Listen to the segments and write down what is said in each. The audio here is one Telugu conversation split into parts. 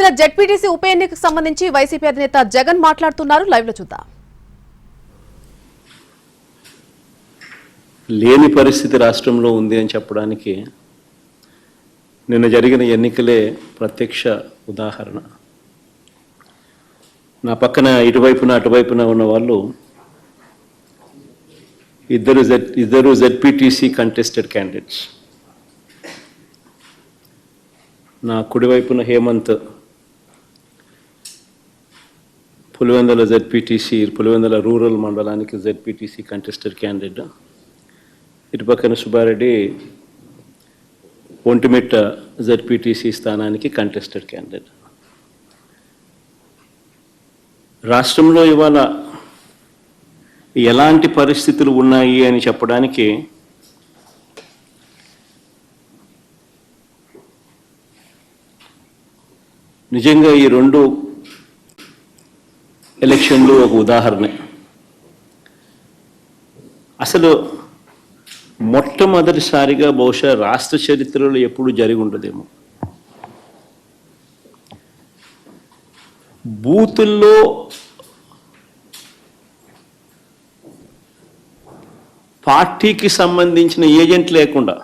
ఇక జెడ్పీటీసీ ఉప ఎన్నికకు సంబంధించి వైసీపీ అధినేత జగన్ మాట్లాడుతున్నారు. లైవ్ లో చూద్దాం. లేని పరిస్థితి రాష్ట్రంలో ఉంది అని చెప్పడానికి నిన్న జరిగిన ఎన్నికలే ప్రత్యక్ష ఉదాహరణ. నా పక్కన ఇటువైపున అటువైపున ఉన్న వాళ్ళు ఇద్దరు జెడ్పీటీసీ కంటెస్టెడ్ క్యాండిడేట్స్. నా కుడివైపున హేమంత్ పులివెందుల జెడ్పీటీసీ పులివెందుల రూరల్ మండలానికి జెడ్పీటీసీ కంటెస్టెడ్ క్యాండిడేట్. ఇటు పక్కన సుబ్బారెడ్డి ఒంటిమిట్ట జెడ్పీటీసీ స్థానానికి కంటెస్టెడ్ క్యాండిడేట్. రాష్ట్రంలో ఇవాళ ఎలాంటి పరిస్థితులు ఉన్నాయి అని చెప్పడానికి నిజంగా ఈ రెండు ఎలక్షన్లు ఒక ఉదాహరణ. అసలు మొట్టమొదటిసారిగా బహుశా రాష్ట్ర చరిత్రలో ఎప్పుడు జరిగి ఉండదేమో బూతుల్లో పార్టీకి సంబంధించిన ఏజెంట్ లేకుండా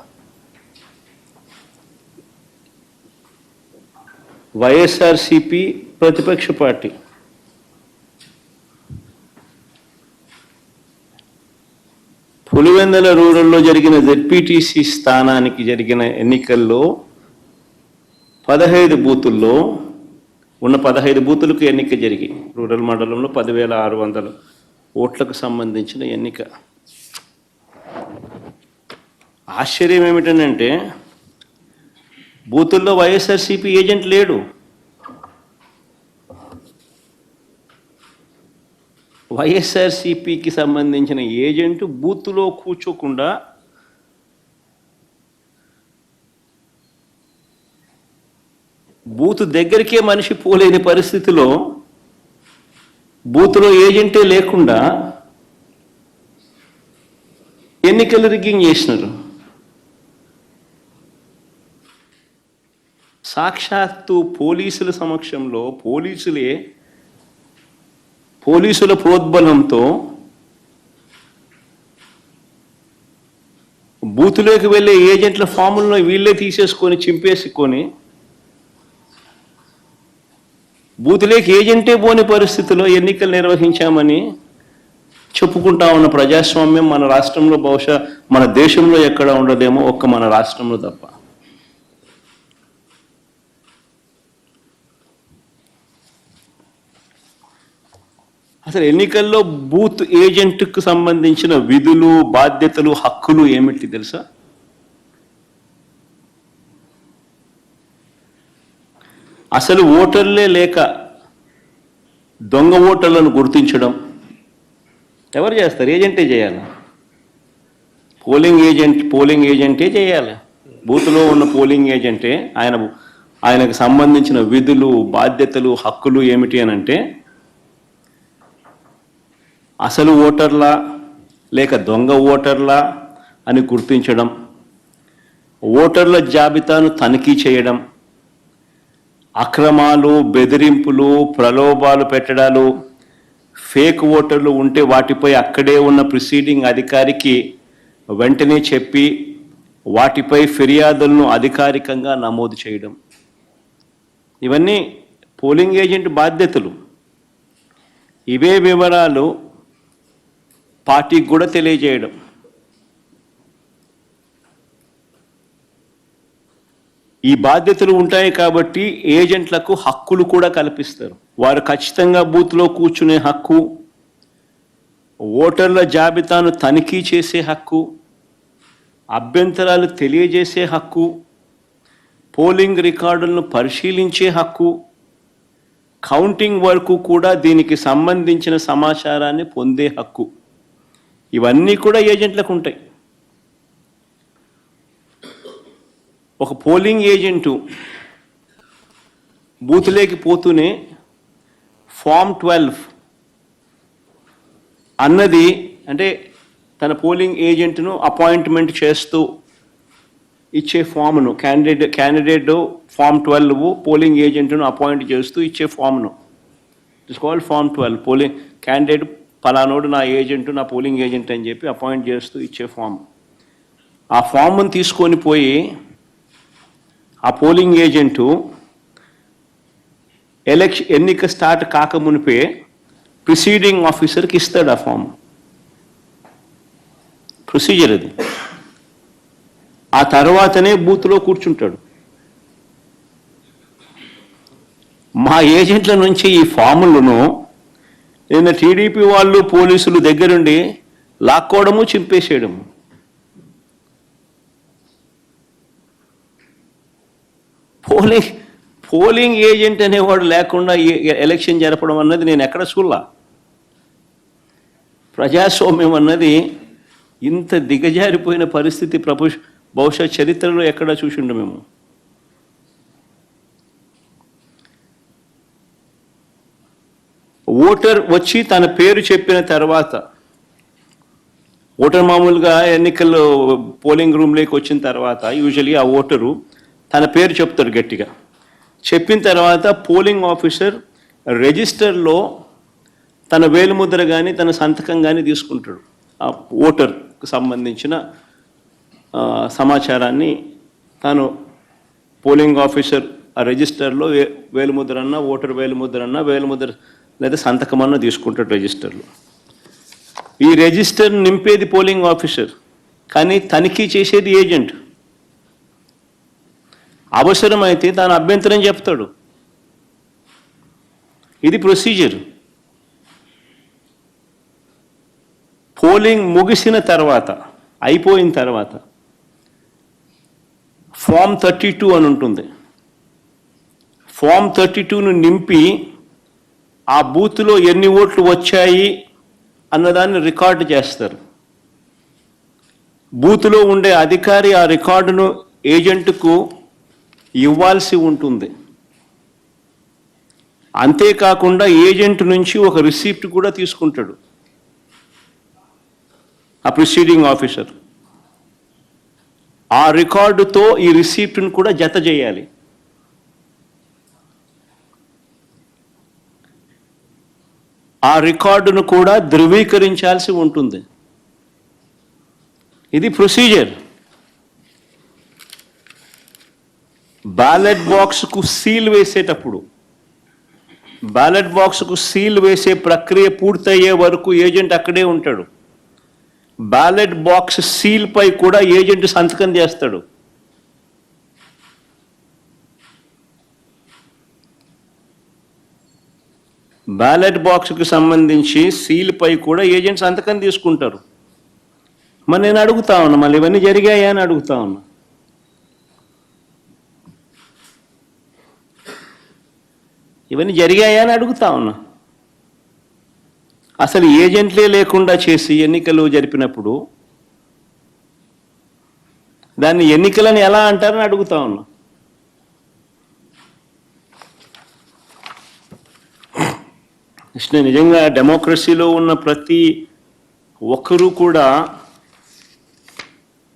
వైఎస్ఆర్సీపీ ప్రతిపక్ష పార్టీ పులివెందుల రూరల్లో జరిగిన జెడ్పీటీసీ స్థానానికి జరిగిన ఎన్నికల్లో 15 బూతుల్లో ఉన్న 15 బూతులకు ఎన్నిక జరిగి రూరల్ మండలంలో 10,600 ఓట్లకు సంబంధించిన ఎన్నిక. ఆశ్చర్యం ఏమిటంటే బూతుల్లో వైఎస్ఆర్సీపీ ఏజెంట్ లేడు. వైఎస్ఆర్సీపీకి సంబంధించిన ఏజెంట్ బూత్లో కూర్చోకుండా బూత్ దగ్గరికే మనిషి పోలేని పరిస్థితిలో బూత్లో ఏజెంటే లేకుండా ఎన్నికలు రిగ్గింగ్ చేసినారు. సాక్షాత్తు పోలీసుల సమక్షంలో పోలీసుల ప్రోద్బలంతో బూతులోకి వెళ్ళే ఏజెంట్ల ఫాములను వీళ్ళే తీసేసుకొని చింపేసుకొని బూతులోకి ఏజెంటే పోని పరిస్థితిలో ఎన్నికలు నిర్వహించామని చెప్పుకుంటా ఉన్న ప్రజాస్వామ్యం మన రాష్ట్రంలో బహుశా మన దేశంలో ఎక్కడ ఉండదేమో ఒక్క మన రాష్ట్రంలో తప్ప. అసలు ఎన్నికల్లో బూత్ ఏజెంట్కు సంబంధించిన విధులు, బాధ్యతలు, హక్కులు ఏమిటి తెలుసా? అసలు ఓటర్లే లేక దొంగ ఓటర్లను గుర్తించడం ఎవరు చేస్తారు? ఏజెంటే చేయాలి. పోలింగ్ ఏజెంటే చేయాలి. బూత్లో ఉన్న పోలింగ్ ఏజెంటే ఆయనకు సంబంధించిన విధులు, బాధ్యతలు, హక్కులు ఏమిటి అని అంటే అసలు ఓటర్లా లేక దొంగ ఓటర్లా అని గుర్తించడం, ఓటర్ల జాబితాను తనిఖీ చేయడం, అక్రమాలు, బెదిరింపులు, ప్రలోభాలు పెట్టడాలు, ఫేక్ ఓటర్లు ఉంటే వాటిపై అక్కడే ఉన్న ప్రిసీడింగ్ అధికారికి వెంటనే చెప్పి వాటిపై ఫిర్యాదులను అధికారికంగా నమోదు చేయడం, ఇవన్నీ పోలింగ్ ఏజెంట్ బాధ్యతలు. ఇవే వివరాలు పార్టీకి కూడా తెలియజేయడం. ఈ బాధ్యతలు ఉంటాయి కాబట్టి ఏజెంట్లకు హక్కులు కూడా కల్పిస్తారు. వారు ఖచ్చితంగా బూత్లో కూర్చునే హక్కు, ఓటర్ల జాబితాను తనిఖీ చేసే హక్కు, అభ్యంతరాలు తెలియజేసే హక్కు, పోలింగ్ రికార్డులను పరిశీలించే హక్కు, కౌంటింగ్ వరకు కూడా దీనికి సంబంధించిన సమాచారాన్ని పొందే హక్కు, ఇవన్నీ కూడా ఏజెంట్లకు ఉంటాయి. ఒక పోలింగ్ ఏజెంటు బూత్లోకి పోతూనే ఫామ్ 12 అన్నది అంటే తన పోలింగ్ ఏజెంట్ను అపాయింట్మెంట్ చేస్తూ ఇచ్చే ఫామ్ను క్యాండిడేట్ ఫామ్ 12 పోలింగ్ ఏజెంట్ను అపాయింట్ చేస్తూ ఇచ్చే ఫామ్ను, it's called form 12. Polling candidate పలానోడు నా ఏజెంట్, నా పోలింగ్ ఏజెంట్ అని చెప్పి అపాయింట్ చేస్తూ ఇచ్చే ఫామ్. ఆ ఫామ్ను తీసుకొని పోయి ఆ పోలింగ్ ఏజెంటు ఎన్నిక స్టార్ట్ కాకమునిపే ప్రిసీడింగ్ ఆఫీసర్కి ఇస్తాడు ఆ ఫామ్. ప్రొసీజర్ అది. ఆ తర్వాతనే బూత్లో కూర్చుంటాడు. మా ఏజెంట్ల నుంచి ఈ ఫాములను నిన్న టీడీపీ వాళ్ళు పోలీసులు దగ్గరుండి లాక్కోవడము, చింపేసేయడము. పోలింగ్ ఏజెంట్ అనేవాడు లేకుండా ఎలక్షన్ జరపడం అన్నది నేను ఎక్కడ చూడలా. ప్రజాస్వామ్యం అన్నది ఇంత దిగజారిపోయిన పరిస్థితి బహుశా చరిత్రలో ఎక్కడా చూసిండు మేము. ఓటర్ వచ్చి తన పేరు చెప్పిన తర్వాత, ఓటర్ మామూలుగా ఎన్నికల్లో పోలింగ్ రూమ్లోకి వచ్చిన తర్వాత యూజువల్లీ ఆ ఓటరు తన పేరు చెప్తాడు గట్టిగా. చెప్పిన తర్వాత పోలింగ్ ఆఫీసర్ రిజిస్టర్లో తన వేలిముద్ర కానీ తన సంతకం కానీ తీసుకుంటాడు. ఆ ఓటర్కు సంబంధించిన సమాచారాన్ని తాను పోలింగ్ ఆఫీసర్ ఆ రిజిస్టర్లో వేలిముద్ర ఓటర్ వేలిముద్ర లేదా సంతకం తీసుకుంటాడు రిజిస్టర్లో. ఈ రిజిస్టర్ నింపేది పోలింగ్ ఆఫీసర్, కానీ తనిఖీ చేసేది ఏజెంట్. అవసరమైతే తాను అభ్యంతరం చెప్తాడు. ఇది ప్రొసీజర్. పోలింగ్ ముగిసిన తర్వాత, అయిపోయిన తర్వాత ఫామ్ 32 అని ఉంటుంది. ఫామ్ 32ను నింపి ఆ బూత్లో ఎన్ని ఓట్లు వచ్చాయి అన్నదాన్ని రికార్డు చేస్తారు. బూత్లో ఉండే అధికారి ఆ రికార్డును ఏజెంట్కు ఇవ్వాల్సి ఉంటుంది. అంతేకాకుండా ఏజెంట్ నుంచి ఒక రిసిప్ట్ కూడా తీసుకుంటాడు ఆ ప్రిసీడింగ్ ఆఫీసర్. ఆ రికార్డుతో ఈ రిసిప్ట్ను కూడా జత చేయాలి. ఆ రికార్డును కూడా ధృవీకరించాల్సి ఉంటుంది. ఇది ప్రొసీజర్. బ్యాలెట్ బాక్స్కు సీల్ వేసేటప్పుడు, బ్యాలెట్ బాక్స్కు సీల్ వేసే ప్రక్రియ పూర్తయ్యే వరకు ఏజెంట్ అక్కడే ఉంటాడు. బ్యాలెట్ బాక్స్ సీల్ పై కూడా ఏజెంట్ సంతకం చేస్తాడు. బ్యాలెట్ బాక్స్కి సంబంధించి సీల్ పై కూడా ఏజెంట్ సంతకం తీసుకుంటారు. మరి నేను అడుగుతా ఉన్నా, మళ్ళీ ఇవన్నీ జరిగాయా అని అడుగుతా ఉన్నా. ఇవన్నీ జరిగాయా అని అడుగుతా ఉన్నా. అసలు ఏజెంట్లే లేకుండా చేసి ఎన్నికలు జరిపినప్పుడు దాన్ని ఎన్నికలని ఎలా అంటారని అడుగుతా ఉన్నా. నిజంగా డెమోక్రసీలో ఉన్న ప్రతి ఒక్కరూ కూడా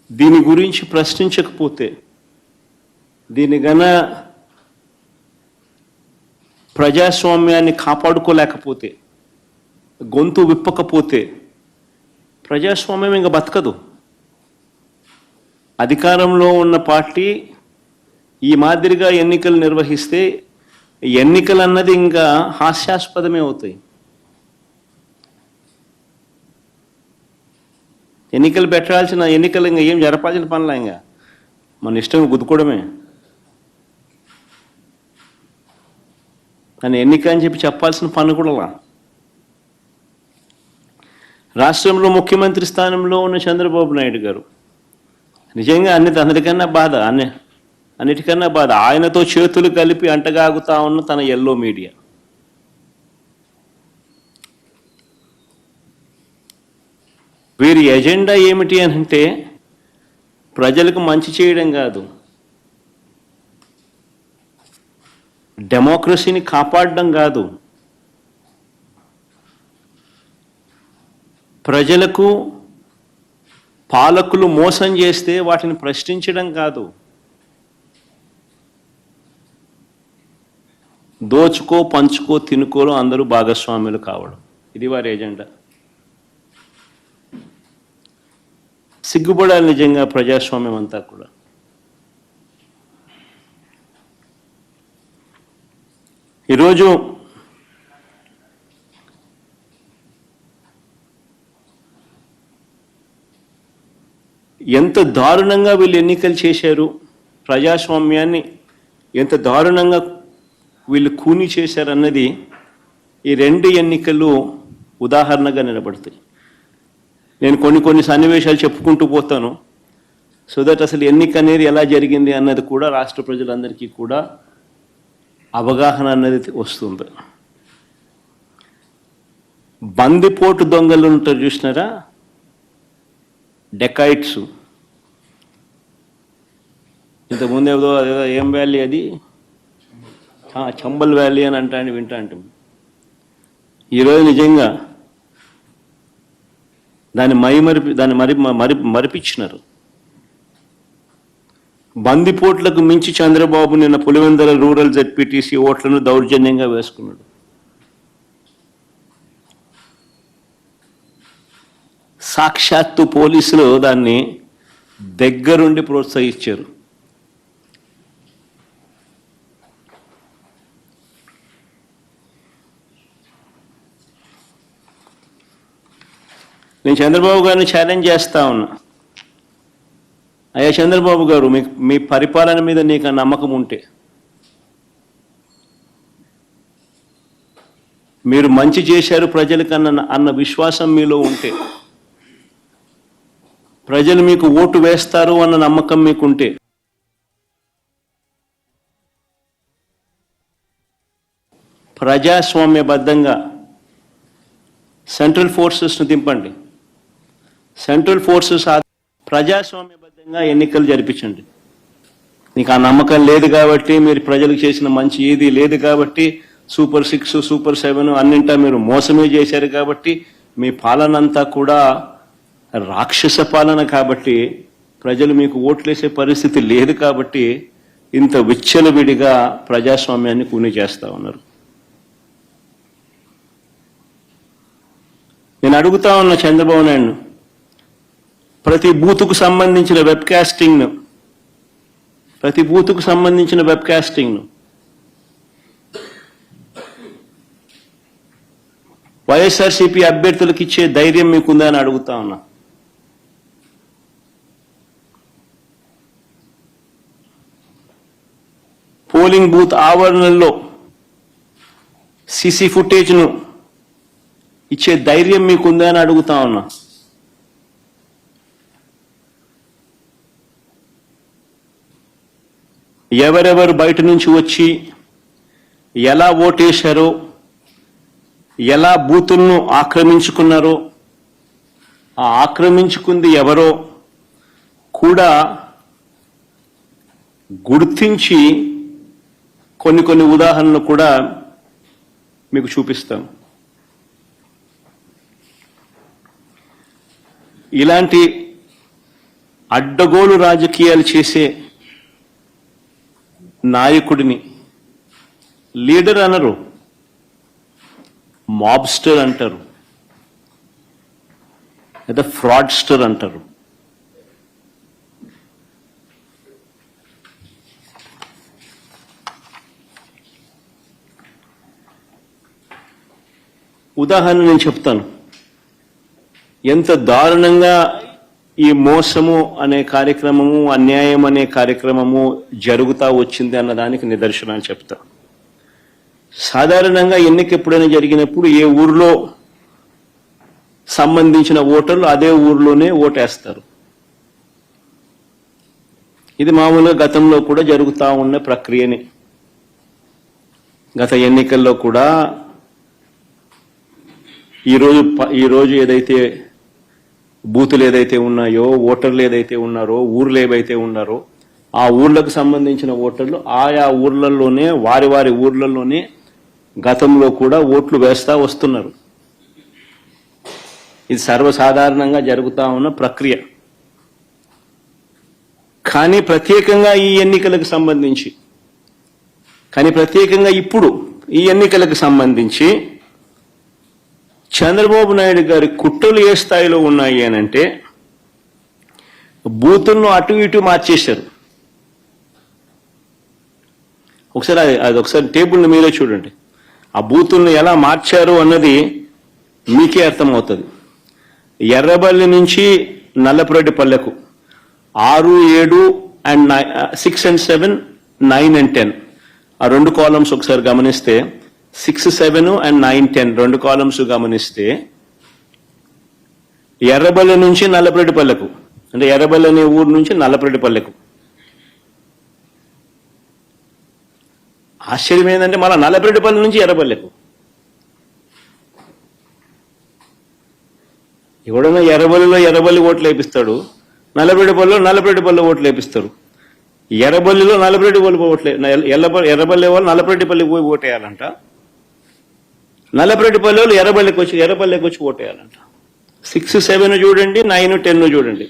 దీని గురించి ప్రశ్నించకపోతే, దీని ప్రజాస్వామ్యాన్ని కాపాడుకోలేకపోతే, గొంతు విప్పకపోతే ప్రజాస్వామ్యం ఇంకా బతకదు. అధికారంలో ఉన్న పార్టీ ఈ మాదిరిగా ఎన్నికలు నిర్వహిస్తే ఎన్నికలు అన్నది ఇంకా హాస్యాస్పదమే అవుతాయి. ఎన్నికలు పెట్టాల్సిన ఎన్నికలు ఇంకా ఏం జరపాల్సిన పనులా, ఇంకా మన ఇష్టం గుద్దుకోవడమే. కానీ ఎన్నిక అని చెప్పాల్సిన పని కూడా. రాష్ట్రంలో ముఖ్యమంత్రి స్థానంలో ఉన్న చంద్రబాబు నాయుడు గారు నిజంగా అందరికన్నా బాధ, అన్నిటికన్నా బాధ ఆయనతో చేతులు కలిపి అంటగాగుతా ఉన్న తన ఎల్లో మీడియా. వీరి ఎజెండా ఏమిటి అని అంటే ప్రజలకు మంచి చేయడం కాదు, డెమోక్రసీని కాపాడడం కాదు, ప్రజలకు పాలకులు మోసం చేస్తే వాటిని ప్రశ్నించడం కాదు, దోచుకో పంచుకో తినుకోలో అందరూ భాగస్వాములు కావడం, ఇది వారి ఎజెండా. సిగ్గుపడాలి నిజంగా ప్రజాస్వామ్యం అంతా కూడా. ఈరోజు ఎంత దారుణంగా వీళ్ళు ఎన్నికలు చేశారు, ప్రజాస్వామ్యాన్ని ఎంత దారుణంగా వీళ్ళు కూని చేశారన్నది ఈ రెండు ఎన్నికలు ఉదాహరణగా నిలబడతాయి. నేను కొన్ని సన్నివేశాలు చెప్పుకుంటూ పోతాను, సో దట్ అసలు ఎన్నిక అనేది ఎలా జరిగింది అన్నది కూడా రాష్ట్ర ప్రజలందరికీ కూడా అవగాహన అన్నది వస్తుంది. బందిపోటు దొంగలు ఉంటారు చూసినారా, డెకాయిట్స్. ఇంతకుముందు ఏదో ఏం వ్యాలీ అది, చంబల్ వ్యాలీ అని వింటా అంటాం. ఈరోజు నిజంగా దాన్ని మరిపించినారు. బందిపోట్లకు మించి చంద్రబాబు నిన్న పులివెందుల రూరల్ జెడ్పీటీసీ ఓట్లను దౌర్జన్యంగా వేసుకున్నాడు. సాక్షాత్తు పోలీసులు దాన్ని దగ్గరుండి ప్రోత్సహించారు. నేను చంద్రబాబు గారిని ఛాలెంజ్ చేస్తా ఉన్నా, అయ్యా చంద్రబాబు గారు, మీ పరిపాలన మీద నీకు నమ్మకం ఉంటే, మీరు మంచి చేశారు ప్రజలకన్నా అన్న విశ్వాసం మీలో ఉంటే, ప్రజలు మీకు ఓటు వేస్తారు అన్న నమ్మకం మీకుంటే, ప్రజాస్వామ్యబద్ధంగా సెంట్రల్ ఫోర్సెస్ను దింపండి. సెంట్రల్ ఫోర్సెస్ ప్రజాస్వామ్యబద్ధంగా ఎన్నికలు జరిపించండి. మీకు ఆ నమ్మకం లేదు కాబట్టి, మీరు ప్రజలకు చేసిన మంచి ఏది లేదు కాబట్టి, సూపర్ 6 సూపర్ 7 అన్నింటా మీరు మోసమే చేశారు కాబట్టి, మీ పాలన అంతా కూడా రాక్షస పాలన కాబట్టి, ప్రజలు మీకు ఓట్లేసే పరిస్థితి లేదు కాబట్టి ఇంత విచ్చలవిడిగా ప్రజాస్వామ్యాన్ని కూని చేస్తా ఉన్నారు. నేను అడుగుతా ఉన్న చంద్రబాబు నాయుడు, ప్రతి బూతుకు సంబంధించిన వెబ్కాస్టింగ్ను వైఎస్ఆర్సీపీ అభ్యర్థులకు ఇచ్చే ధైర్యం మీకుందా అని అడుగుతా ఉన్నా. పోలింగ్ బూత్ ఆవరణల్లో సీసీ ఫుటేజ్ను ఇచ్చే ధైర్యం మీకుందా అని అడుగుతా ఉన్నా. ఎవరెవరు బయట నుంచి వచ్చి ఎలా ఓటేశారో, ఎలా బూతులను ఆక్రమించుకున్నారో, ఆ ఆక్రమించుకుంది ఎవరో కూడా గుర్తించి కొన్ని ఉదాహరణలు కూడా మీకు చూపిస్తాను. ఇలాంటి అడ్డగోలు రాజకీయాలు చేసే నాయకుడిని లీడర్ అనరు, మాబ్స్టర్ అంటారు, లేదా ఫ్రాడ్స్టర్ అంటారు. ఉదాహరణ నేను చెప్తాను, ఎంత దారుణంగా ఈ మోసము అనే కార్యక్రమము, అన్యాయం అనే కార్యక్రమము జరుగుతూ వచ్చింది అన్నదానికి నిదర్శనాలు చెప్తా. సాధారణంగా ఎన్నిక ఎప్పుడైనా జరిగినప్పుడు ఏ ఊర్లో సంబంధించిన ఓటర్లు అదే ఊర్లోనే ఓటేస్తారు. ఇది మామూలుగా గతంలో కూడా జరుగుతూ ఉన్న ప్రక్రియని. గత ఎన్నికల్లో కూడా ఈరోజు ఏదైతే బూతులు ఏదైతే ఉన్నాయో, ఓటర్లు ఏదైతే ఉన్నారో, ఊర్లు ఏవైతే ఉన్నారో, ఆ ఊర్లకు సంబంధించిన ఓటర్లు ఆయా ఊర్లలోనే, వారి ఊర్లలోనే గతంలో కూడా ఓట్లు వేస్తా వస్తున్నారు. ఇది సర్వసాధారణంగా జరుగుతూ ఉన్న ప్రక్రియ. కానీ ప్రత్యేకంగా ఈ ఎన్నికలకు సంబంధించి ఇప్పుడు ఈ ఎన్నికలకు సంబంధించి చంద్రబాబు నాయుడు గారి కుట్రలు ఏ స్థాయిలో ఉన్నాయి అనంటే బూతులను అటు ఇటు మార్చేశారు. ఒకసారి అది ఒకసారి టేబుల్ని మీరే చూడండి. ఆ బూతులను ఎలా మార్చారు అన్నది మీకే అర్థమవుతుంది. ఎర్రబల్లి నుంచి నల్లపురెడ్డిపల్లెకు 6, 7 and 6 and 7, 9 and 10 ఆ రెండు కాలమ్స్ ఒకసారి గమనిస్తే 6, 7 and 9, 10 రెండు కాలమ్స్ గమనిస్తే ఎర్రబల్లి నుంచి నల్లపురెడ్డిపల్లెకు అంటే ఎర్రబల్లి అనే ఊరు నుంచి నల్లపురెడ్డిపల్లెకు. ఆశ్చర్యం ఏంటంటే మళ్ళీ నల్లపురెడ్డిపల్లి నుంచి ఎర్రబల్లెకు. ఎవడన్నా ఎర్రబల్లి ఓట్లు వేపిస్తాడు, నల్లపురెడ్డిపల్లిలో ఓట్లు వేపిస్తారు. ఎర్రబల్లిలో నల్లపురెడ్డిపల్లి ఓట్లు ఎర్రబల్లి వాళ్ళు నల్లపురెడ్డిపల్లికి పోయి ఓటేయాలంట, నల్లపురెడ్డిపల్లి వాళ్ళు ఎర్రబల్లికి వచ్చి ఓటేయాలంట. 6, 7 చూడండి, 9, 10 చూడండి.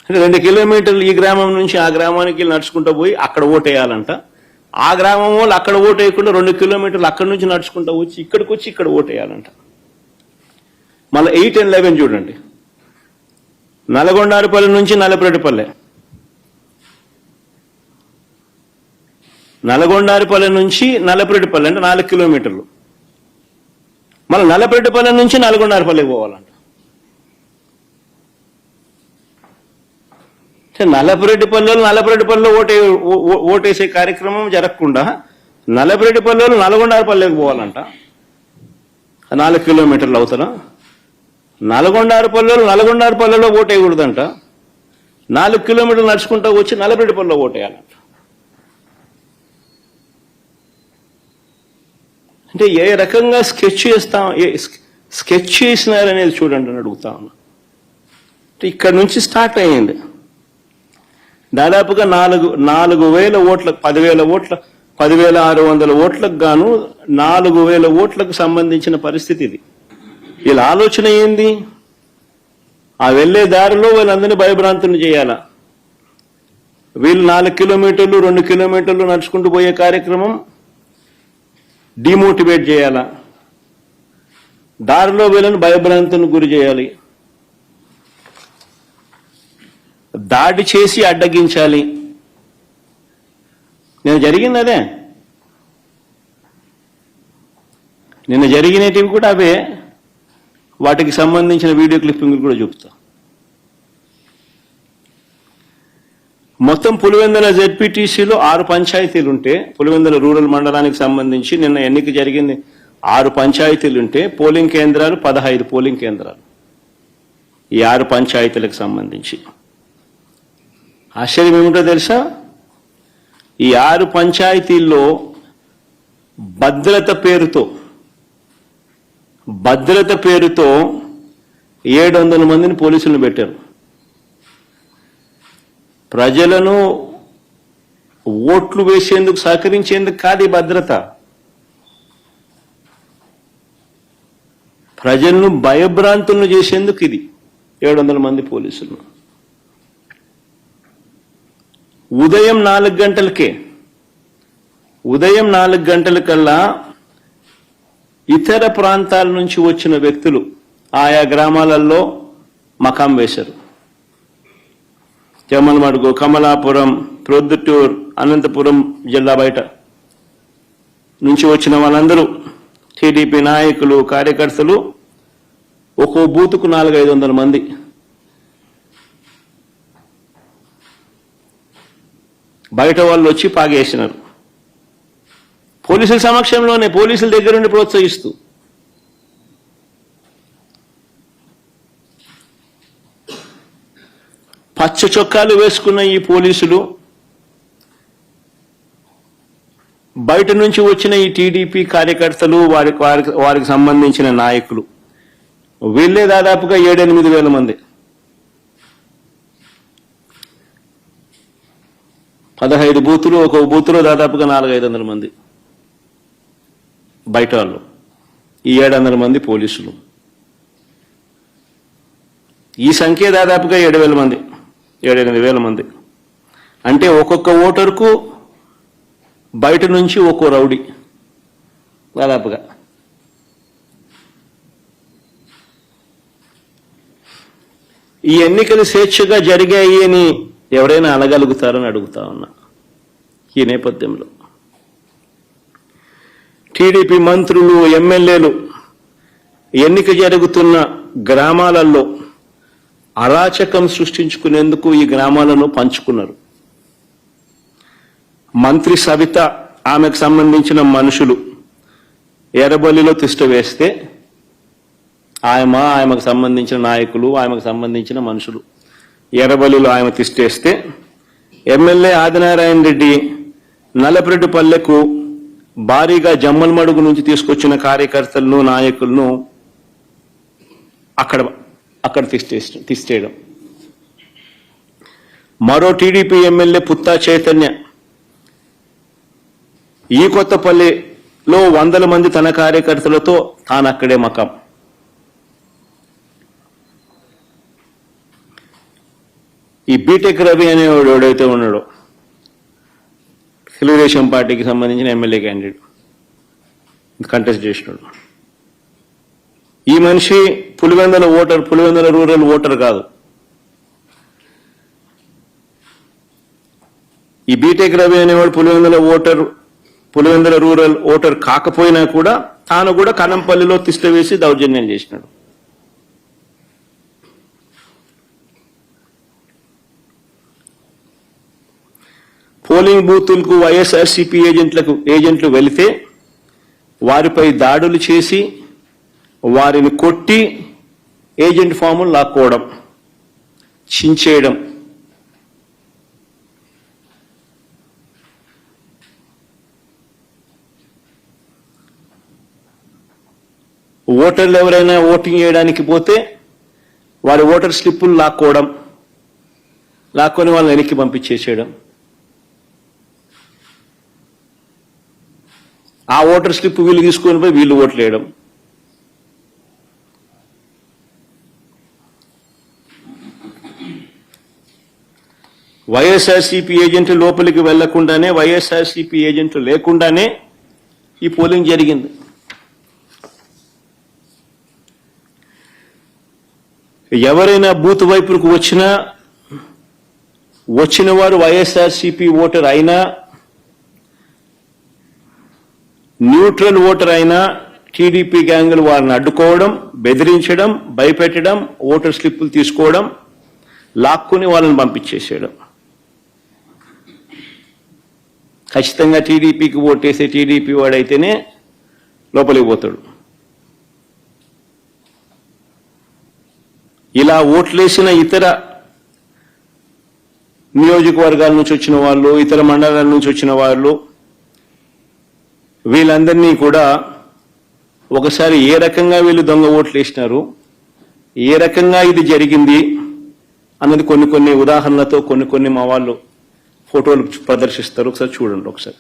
అంటే 2 కిలోమీటర్లు ఈ గ్రామం నుంచి ఆ గ్రామానికి నడుచుకుంటూ పోయి అక్కడ ఓటేయాలంట. ఆ గ్రామం వాళ్ళు అక్కడ ఓటు వేయకుండా 2 కిలోమీటర్లు అక్కడి నుంచి నడుచుకుంటూ వచ్చి ఇక్కడికి వచ్చి ఇక్కడ ఓటేయాలంట. మళ్ళీ 8 and 11 చూడండి. నల్గొండారిపల్లి నుంచి నల్లపురెడ్డిపల్లె, నల్గొండారిపల్లి నుంచి నల్లపురెడ్డిపల్లె అంటే 4 కిలోమీటర్లు. మళ్ళీ నల్లపురెడ్డిపల్లె నుంచి నల్గొండారిపల్లికి పోవాలంట. నల్లపురెడ్డిపల్లిలో ఓటేసే కార్యక్రమం జరగకుండా నల్లపురెడ్డిపల్లిలో నల్గొండారిపల్లికి పోవాలంట. 4 కిలోమీటర్లు అవుతారా? నల్గొండారిపల్లిలో ఓటేయకూడదంట. 4 కిలోమీటర్లు నడుచుకుంటూ వచ్చి నల్లపురెడ్డిపల్లిలో ఓటేయాలంట. అంటే ఏ రకంగా స్కెచ్ చేసినారనేది చూడండి అని అడుగుతా ఉన్నా. ఇక్కడ నుంచి స్టార్ట్ అయ్యింది. దాదాపుగా 4,000 ఓట్ల 10,600 ఓట్లకు గాను 4,000 ఓట్లకు సంబంధించిన పరిస్థితి ఇది. వీళ్ళ ఆలోచన ఏంది? ఆ వెళ్లే దారిలో వీళ్ళందరినీ భయభ్రాంతులు చేయాలా? వీళ్ళు 4 కిలోమీటర్లు 2 కిలోమీటర్లు నడుచుకుంటూ పోయే కార్యక్రమం డిమోటివేట్ చేయాలా? దారిలో వీళ్ళని భయభ్రాంతులకు గురి చేయాలి, దాడి చేసి అడ్డగించాలి. నిన్న జరిగినటివి కూడా అవే. వాటికి సంబంధించిన వీడియో క్లిప్పింగ్లు కూడా చూపుతా. మొత్తం పులివెందుల జెడ్పీటీసీలో 6 పంచాయతీలు ఉంటే, పులివెందుల రూరల్ మండలానికి సంబంధించి నిన్న ఎన్నిక జరిగింది. 6 పంచాయతీలు ఉంటే పోలింగ్ కేంద్రాలు 15 పోలింగ్ కేంద్రాలు ఈ 6 పంచాయతీలకు సంబంధించి. ఆశ్చర్యం ఏమిటో తెలుసా? ఈ 6 పంచాయతీల్లో భద్రత పేరుతో 700 మందిని పోలీసులను పెట్టారు. ప్రజలను ఓట్లు వేసేందుకు సహకరించేందుకు కాదు ఈ భద్రత, ప్రజలను భయభ్రాంతులను చేసేందుకు ఇది 700 మంది పోలీసులు. ఉదయం 4 గంటలకల్లా ఇతర ప్రాంతాల నుంచి వచ్చిన వ్యక్తులు ఆయా గ్రామాలలో మకాం వేశారు. జమ్మలమడుగు, కమలాపురం, ప్రొద్దుటూరు, అనంతపురం జిల్లా బయట నుంచి వచ్చిన వాళ్ళందరూ టీడీపీ నాయకులు, కార్యకర్తలు ఒక్కో బూతుకు 400-500 మంది. బయట వాళ్ళు వచ్చి పాగేసినారు. పోలీసుల సమక్షంలోనే, పోలీసుల దగ్గరుండి ప్రోత్సహిస్తూ. పచ్చ చొక్కాలు వేసుకున్న ఈ పోలీసులు బయట నుంచి వచ్చిన ఈ టీడీపీ కార్యకర్తలు, వారికి సంబంధించిన నాయకులు, వీళ్ళే దాదాపుగా 7-8 వేల మంది. 15 బూతులు, ఒక బూతులో దాదాపుగా 400-500 మంది బయట వాళ్ళు, ఈ 700 మంది పోలీసులు. ఈ సంఖ్య దాదాపుగా 7,000 మంది, 7,000-8,000 మంది. అంటే ఒక్కొక్క ఓటరుకు బయట నుంచి ఒక్కో రౌడీ దాదాపుగా. ఈ ఎన్నికలు స్వేచ్ఛగా జరిగాయి అని ఎవరైనా అనగలుగుతారని అడుగుతా ఉన్నా. ఈ నేపథ్యంలో టీడీపీ మంత్రులు, ఎమ్మెల్యేలు ఎన్నిక జరుగుతున్న గ్రామాలలో అరాచకం సృష్టించుకునేందుకు ఈ గ్రామాలను పంచుకున్నారు. మంత్రి సవిత, ఆమెకు సంబంధించిన మనుషులు ఎర్రబల్లిలో తిష్ట వేస్తే ఆమెకు సంబంధించిన నాయకులు, ఆమెకు సంబంధించిన మనుషులు ఎర్రబల్లిలో ఆమె తిష్టేస్తే, ఎమ్మెల్యే ఆదినారాయణ రెడ్డి నల్లపరెడ్డిపల్లెకు భారీగా జమ్మలమడుగు నుంచి తీసుకొచ్చిన కార్యకర్తలను, నాయకులను అక్కడ తిష్టేయడం. మరో టీడీపీ ఎమ్మెల్యే పుత్తా చైతన్య ఈ కొత్తపల్లిలో 100 మంది తన కార్యకర్తలతో తానక్కడే మకాం. ఈ బీటెక్ రవి అనేవాడు ఎవడైతే ఉన్నాడో, తెలుగుదేశం పార్టీకి సంబంధించిన ఎమ్మెల్యే క్యాండిడేట్, కంటెస్ట్ చేసినాడు. ఈ మనిషి పులివెందుల రూరల్ ఓటర్ కాదు. ఈ బీటెక్ రవి అనేవాడు పులివెందుల రూరల్ ఓటర్ కాకపోయినా కూడా తాను కూడా కనంపల్లిలో తిష్ట వేసి దౌర్జన్యం చేసినాడు. పోలింగ్ బూతులకు వైఎస్ఆర్సీపీ ఏజెంట్లు వెళితే వారిపై దాడులు చేసి వారిని కొట్టి ఏజెంట్ ఫాములు లాక్కోవడం, చించేయడం. ఓటర్లు ఎవరైనా ఓటింగ్ చేయడానికి పోతే వారి ఓటర్ స్లిప్పులు లాక్కొని వాళ్ళని వెనక్కి పంపించేసేయడం. ఆ ఓటర్ స్లిప్ వీళ్ళు తీసుకొని పోయి వీళ్ళు ఓట్లు వేయడం. వైఎస్ఆర్సీపీ ఏజెంట్లు లోపలికి వెళ్లకుండానే, వైఎస్ఆర్సీపీ ఏజెంట్లు లేకుండానే ఈ పోలింగ్ జరిగింది. ఎవరైనా బూత్ వైపుకు వచ్చిన వారు వైఎస్ఆర్సీపీ ఓటర్ అయినా, న్యూట్రల్ ఓటర్ అయినా టీడీపీ గ్యాంగులు వారిని అడ్డుకోవడం, బెదిరించడం, భయపెట్టడం, ఓటర్ స్లిప్పులు తీసుకోవడం, లాక్కుని వాళ్ళని పంపించేసేయడం. ఖచ్చితంగా టీడీపీకి ఓటేసే టీడీపీ వాడైతేనే లోపలికి పోతాడు. ఇలా ఓట్లేసిన ఇతర నియోజకవర్గాల నుంచి వచ్చిన వాళ్ళు, ఇతర మండలాల నుంచి వచ్చిన వాళ్ళు, వీళ్ళందరినీ కూడా ఒకసారి ఏ రకంగా వీళ్ళు దొంగ ఓట్లు వేసినారు, ఏ రకంగా ఇది జరిగింది అన్నది కొన్ని ఉదాహరణలతో కొన్ని మా వాళ్ళు ఫోటోలు ప్రదర్శిస్తారు. ఒకసారి చూడండి. ఒకసారి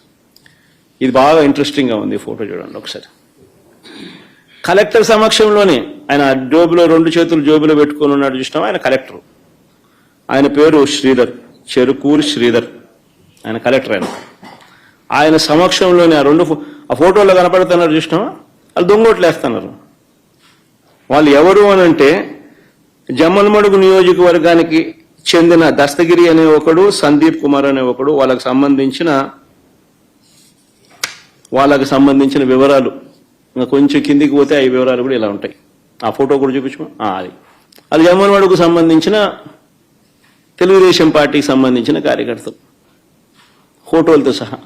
ఇది బాగా ఇంట్రెస్టింగ్గా ఉంది. ఫోటో చూడండి ఒకసారి. కలెక్టర్ సమక్షంలోనే ఆయన జోబులో 2 చేతులు జోబులో పెట్టుకొని ఉన్నాడు చూసినాం. ఆయన కలెక్టర్, ఆయన పేరు శ్రీధర్, చెరుకూరి శ్రీధర్. ఆయన కలెక్టర్. ఆయన సమక్షంలోనే ఆ ఫోటోలో కనపడుతున్నారు చూసినామా, వాళ్ళు దొంగోట్లు వేస్తున్నారు. వాళ్ళు ఎవరు అనంటే జమ్మలమడుగు నియోజకవర్గానికి చెందిన దస్తగిరి అనే ఒకడు, సందీప్ కుమార్ అనే ఒకడు. వాళ్ళకు సంబంధించిన వివరాలు ఇంకా కొంచెం కిందికి పోతే ఆ వివరాలు కూడా ఇలా ఉంటాయి. ఆ ఫోటో కూడా చూపించు. అది జమ్మలమడుగుకు సంబంధించిన తెలుగుదేశం పార్టీకి సంబంధించిన కార్యకర్తలు ఫోటోలతో సహా.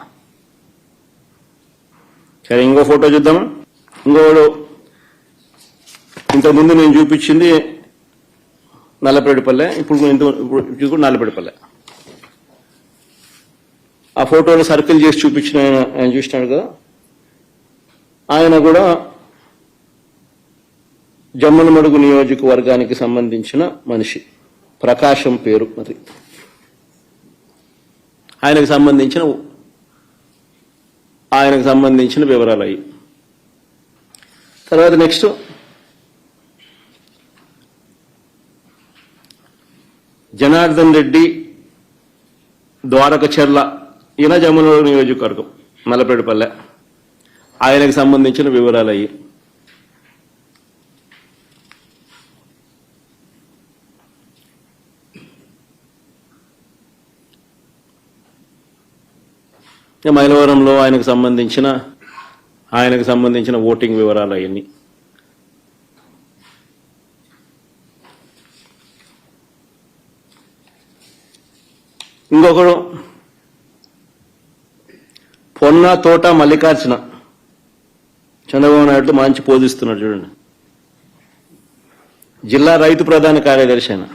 సరే, ఇంకో ఫోటో చూద్దామా. ఇంకోడు ఇంతకుముందు నేను చూపించింది నల్లపరెడ్డిపల్లె, ఇప్పుడు నల్లపరెడ్డిపల్లె. ఆ ఫోటోలు సర్కిల్ చేసి చూపించిన ఆయన చూసినాడు కదా, ఆయన కూడా జమ్మలమడుగు నియోజకవర్గానికి సంబంధించిన మనిషి. ప్రకాశం పేరు. మరి ఆయనకు సంబంధించిన వివరాలు అయ్యి. తర్వాత నెక్స్ట్ జనార్దన్ రెడ్డి ద్వారకచర్ల ఈయన జమ్మలమడుగు నియోజకవర్గం నల్లపేటపల్లె. ఆయనకు సంబంధించిన వివరాలు అయ్యి మైలవరంలో ఆయనకు సంబంధించిన ఓటింగ్ వివరాలు అవన్నీ. ఇంకొకడు పొన్న తోట మల్లికార్జున చంద్రబాబు నాయుడు మంచి పోజిస్తున్నాడు చూడండి. జిల్లా రైతు ప్రధాన కార్యదర్శి అయిన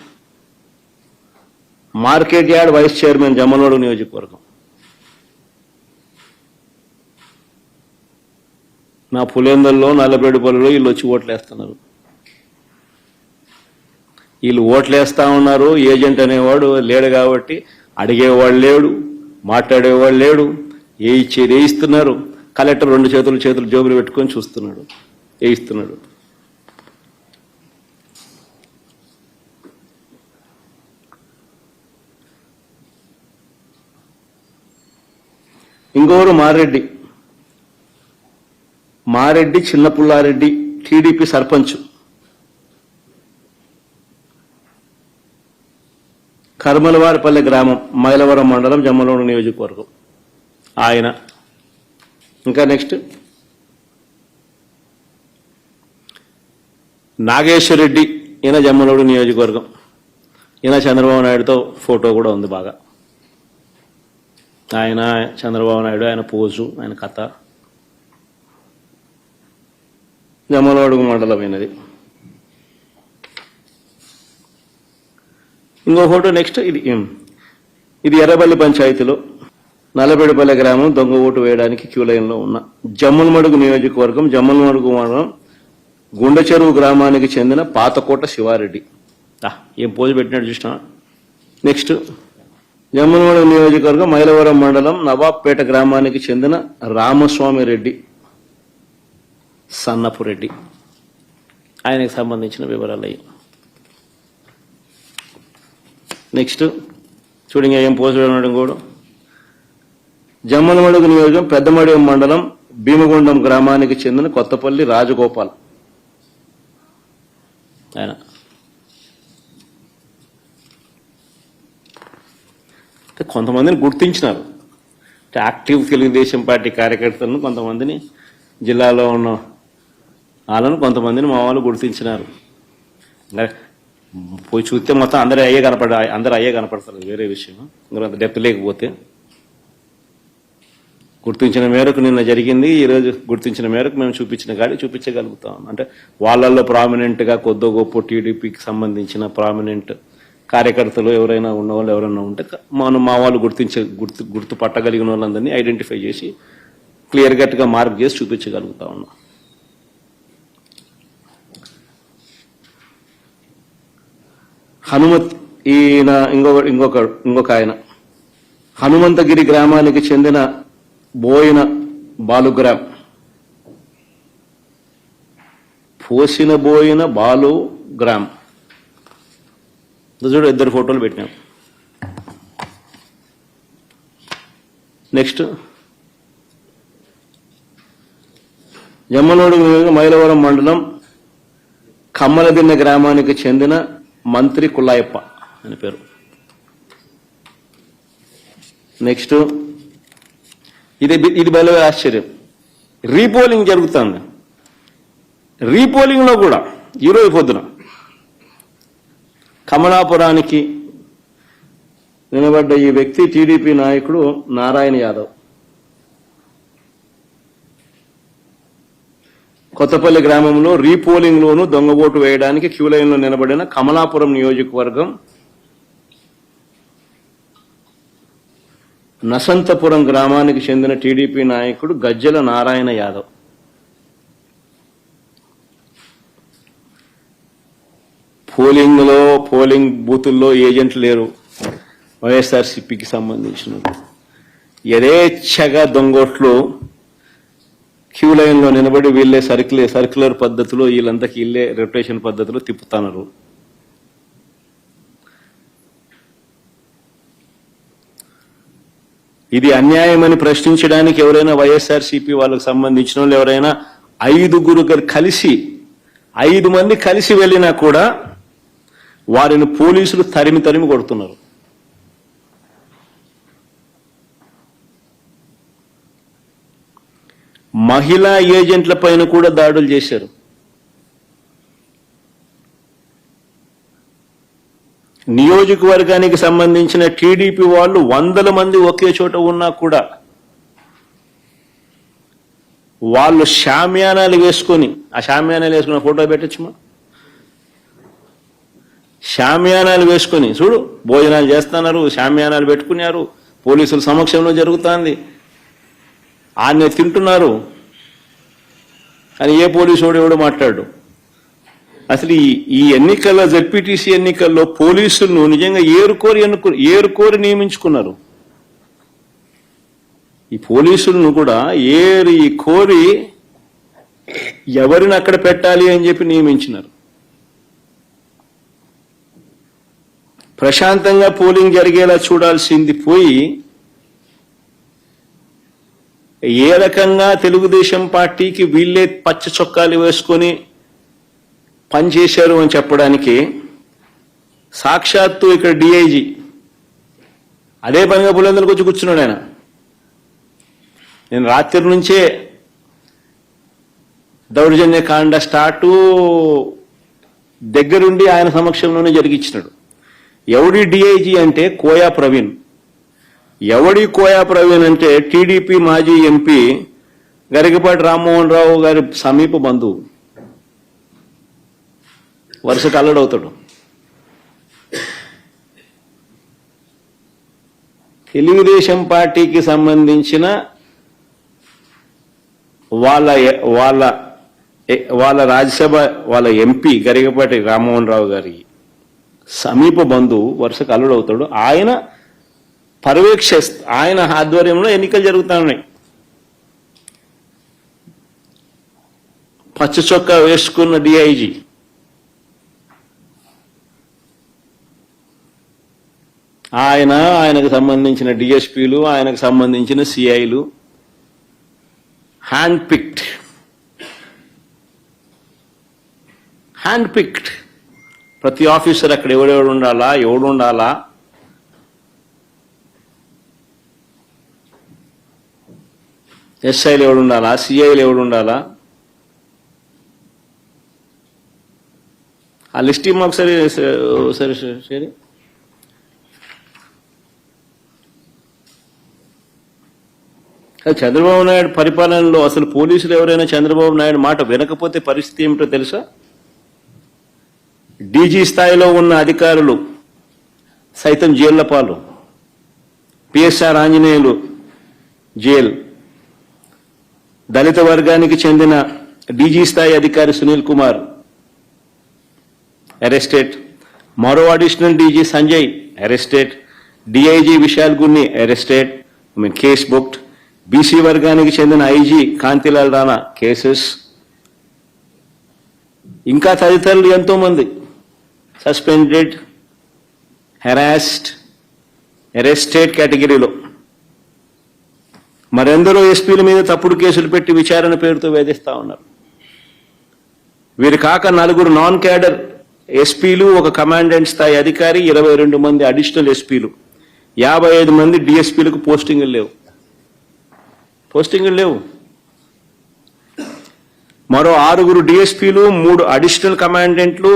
market yard vice chairman Jammalamadugu నియోజకవర్గం. నా పులేందల్లో నల్లబెడుపల్లిలో వీళ్ళు వచ్చి ఓట్లేస్తున్నారు. వీళ్ళు ఓట్లేస్తా ఉన్నారు. ఏజెంట్ అనేవాడు లేడు కాబట్టి అడిగేవాడు లేడు, మాట్లాడేవాడు లేడు. ఏ ఇచ్చేది వేయిస్తున్నారు. కలెక్టర్ 2 చేతులు జోబులు పెట్టుకొని చూస్తున్నాడు, వేయిస్తున్నాడు. ఇంకొకరు మారెడ్డి చిన్నపుల్లారెడ్డి టీడీపీ సర్పంచ్, కర్మలవారిపల్లె గ్రామం మైలవరం మండలం జమ్మలమడుగు నియోజకవర్గం ఆయన. ఇంకా నెక్స్ట్ నాగేశ్వరరెడ్డి, ఈయన జమ్మలమడుగు నియోజకవర్గం. ఈయన చంద్రబాబు నాయుడుతో ఫోటో కూడా ఉంది బాగా. ఆయన చంద్రబాబు నాయుడు, ఆయన పోజు, ఆయన కథ. జమ్మలమడుగు మండలమైనది. ఇంకో ఫోటో నెక్స్ట్ ఇది ఎర్రబల్లి పంచాయతీలో నల్లబెడపల్లె గ్రామం దొంగ ఓటు వేయడానికి క్యూ లైన్లో ఉన్న జమ్మలమడుగు నియోజకవర్గం జమ్మలమడుగు మండలం గుండెచెరువు గ్రామానికి చెందిన పాతకోట శివారెడ్డి. ఏం పోజు పెట్టినట్టు చూసినా. నెక్స్ట్ జమ్మలమడుగు నియోజకవర్గం మైలవరం మండలం నవాబ్పేట గ్రామానికి చెందిన రామస్వామి రెడ్డి సన్నపు రెడ్డి. ఆయనకు సంబంధించిన వివరాలు అయ్యి. నెక్స్ట్ చూడండి ఏం పోస్ట్ ఉండడం కూడా. జమ్మలమడుగు నియోజకం పెద్దమడియం మండలం భీమగుండం గ్రామానికి చెందిన కొత్తపల్లి రాజగోపాల్. ఆయన కొంతమందిని గుర్తించినారు. యాక్టివ్ తెలుగుదేశం పార్టీ కార్యకర్తలను కొంతమందిని, జిల్లాలో ఉన్న వాళ్ళను కొంతమందిని మా వాళ్ళు గుర్తించినారు. పోయి చూస్తే మొత్తం అందరూ అయ్యే కనపడతారు, వేరే విషయం. ఇంకంత డెప్త్ లేకపోతే గుర్తించిన మేరకు నిన్న జరిగింది. ఈరోజు గుర్తించిన మేరకు మేము చూపించిన గాడి చూపించగలుగుతాం. అంటే వాళ్ళల్లో ప్రామినెంట్గా కొద్దో గొప్ప టీడీపీకి సంబంధించిన ప్రామినెంట్ కార్యకర్తలు ఎవరైనా ఉన్నవాళ్ళు ఎవరైనా ఉంటే మనం మా వాళ్ళు గుర్తుపట్టగలిగిన వాళ్ళందరినీ ఐడెంటిఫై చేసి క్లియర్ కట్గా మార్క్ చేసి చూపించగలుగుతా ఉన్నాం. హనుమత్ ఈయన ఇంకొక ఆయన హనుమంతగిరి గ్రామానికి చెందిన బోయిన బాలుగ్రామ్. పోసిన బోయిన బాలుగ్రామ్. చూడు 2 ఫోటోలు పెట్టినాం. నెక్స్ట్ జమ్మలమడుగు మైలవరం మండలం కమ్మలదిన్నె గ్రామానికి చెందిన మంత్రి కుల్లాయప్ప అని పేరు. నెక్స్ట్ ఇది బయలు ఆశ్చర్యం. రీపోలింగ్ జరుగుతుంది. రీపోలింగ్లో కూడా ఈరోజు పొద్దున కమలాపురానికి నిలబడ్డ ఈ వ్యక్తి టీడీపీ నాయకుడు నారాయణ యాదవ్. కొత్తపల్లి గ్రామంలో రీపోలింగ్ లోను దొంగ ఓటు వేయడానికి క్యూ లైన్ లో నిలబడిన కమలాపురం నియోజకవర్గం నసంతపురం గ్రామానికి చెందిన టీడీపీ నాయకుడు గజ్జల నారాయణ యాదవ్. పోలింగ్ బూతుల్లో ఏజెంట్లు లేరు. వైఎస్ఆర్సీపీకి సంబంధించిన యథేచ్ఛగా దొంగోట్లు క్యూ లైన్ లో నిలబడి వీళ్ళే సర్క్యులర్ పద్ధతిలో వీళ్ళంతకి వీళ్ళే రొటేషన్ పద్ధతిలో తిప్పుతున్నారు. ఇది అన్యాయమని ప్రశ్నించడానికి ఎవరైనా వైఎస్ఆర్సీపీ వాళ్ళకు సంబంధించిన వాళ్ళు ఎవరైనా 5 కలిసి 5 మంది కలిసి వెళ్ళినా కూడా వారిని పోలీసులు తరిమి కొడుతున్నారు. మహిళా ఏజెంట్ల పైన కూడా దాడులు చేశారు. నియోజకవర్గానికి సంబంధించిన టీడీపీ వాళ్ళు 100 మంది ఒకే చోట ఉన్నా కూడా వాళ్ళు షామ్యానాలు వేసుకొని, ఆ షామ్యానాలు వేసుకున్న ఫోటో పెట్టచ్చుమా, షామ్యానాలు వేసుకొని చూడు భోజనాలు చేస్తున్నారు, షామ్యానాలు పెట్టుకున్నారు, పోలీసుల సమక్షంలో జరుగుతుంది, ఆన్నే తింటున్నారు అని ఏ పోలీసు వాడు ఎవడో మాట్లాడు. అసలు ఈ ఎన్నికల్లో జెడ్పీటీసీ ఎన్నికల్లో పోలీసులను నిజంగా ఏరుకోరి నియమించుకున్నారు. ఈ పోలీసులను కూడా కోరి ఎవరిని అక్కడ పెట్టాలి అని చెప్పి నియమించినారు. ప్రశాంతంగా పోలింగ్ జరిగేలా చూడాల్సింది పోయి ఏ రకంగా తెలుగుదేశం పార్టీకి వీళ్ళే పచ్చ చొక్కాలు వేసుకొని పనిచేశారు అని చెప్పడానికి సాక్షాత్తు ఇక్కడ డిఐజీ అదే పనిగా పులివెందులకు వచ్చి కూర్చున్నాడు. ఆయన నేను రాత్రి నుంచే దౌర్జన్యకాండ స్టార్టు దగ్గరుండి ఆయన సమక్షంలోనే జరిగించినాడు. ఎవడి డిఐజీ అంటే కోయా ప్రవీణ్. ఎవడి కోయా ప్రవీణ్ అంటే టీడీపీ మాజీ ఎంపీ గరికపాటి రామ్మోహన్ రావు గారి సమీప బంధువు, వరుసకు అల్లుడవుతాడు. తెలుగుదేశం పార్టీకి సంబంధించిన వాళ్ళ రాజ్యసభ వాళ్ళ ఎంపీ గరికపాటి రామ్మోహన్ రావు గారి సమీప బంధువు వరుసకు అల్లుడవుతాడు. ఆయన ఆయన ఆధ్వర్యంలో ఎన్నికలు జరుగుతా ఉన్నాయి. పచ్చ చొక్కా వేసుకున్న డిఐజీ ఆయనకు సంబంధించిన డిఎస్పీలు, ఆయనకు సంబంధించిన సిఐలు హ్యాండ్ పిక్డ్ ప్రతి ఆఫీసర్ అక్కడ ఎవడు ఉండాలా, ఎస్ఐలు ఎవడు ఉండాలా, సిఐలు ఎవడు ఉండాలా, ఆ లిస్ట్ మాకు సరే చంద్రబాబు నాయుడు పరిపాలనలో అసలు పోలీసులు ఎవరైనా చంద్రబాబు నాయుడు మాట వినకపోతే పరిస్థితి ఏమిటో తెలుసా? డీజీ స్థాయిలో ఉన్న అధికారులు సైతం జైళ్ల పాలు. పిఎస్ఆర్ ఆంజనేయులు జైలు, దళిత వర్గానికి చెందిన డీజీ స్థాయి అధికారి సునీల్ కుమార్ అరెస్టెడ్, మరో additional DG Sanjay arrested, DIG Vishal Gunni arrested, case booked, BC వర్గానికి చెందిన ఐజీ కాంతిలాల్ రాణా కేసెస్, ఇంకా తదితరులు ఎంతో మంది సస్పెండెడ్, హెరాస్డ్, అరెస్టెడ్ కేటగిరీలో. మరెందరో ఎస్పీల మీద తప్పుడు కేసులు పెట్టి విచారణ పేరుతో వేధిస్తా ఉన్నారు. వీరు కాక 4 నాన్ క్యాడర్ ఎస్పీలు, ఒక కమాండెంట్ స్థాయి అధికారి, 22 మంది అడిషనల్ ఎస్పీలు, 55 మంది డిఎస్పీలకు పోస్టింగులు లేవు. మరో 6 డిఎస్పీలు, 3 అడిషనల్ కమాండెంట్లు,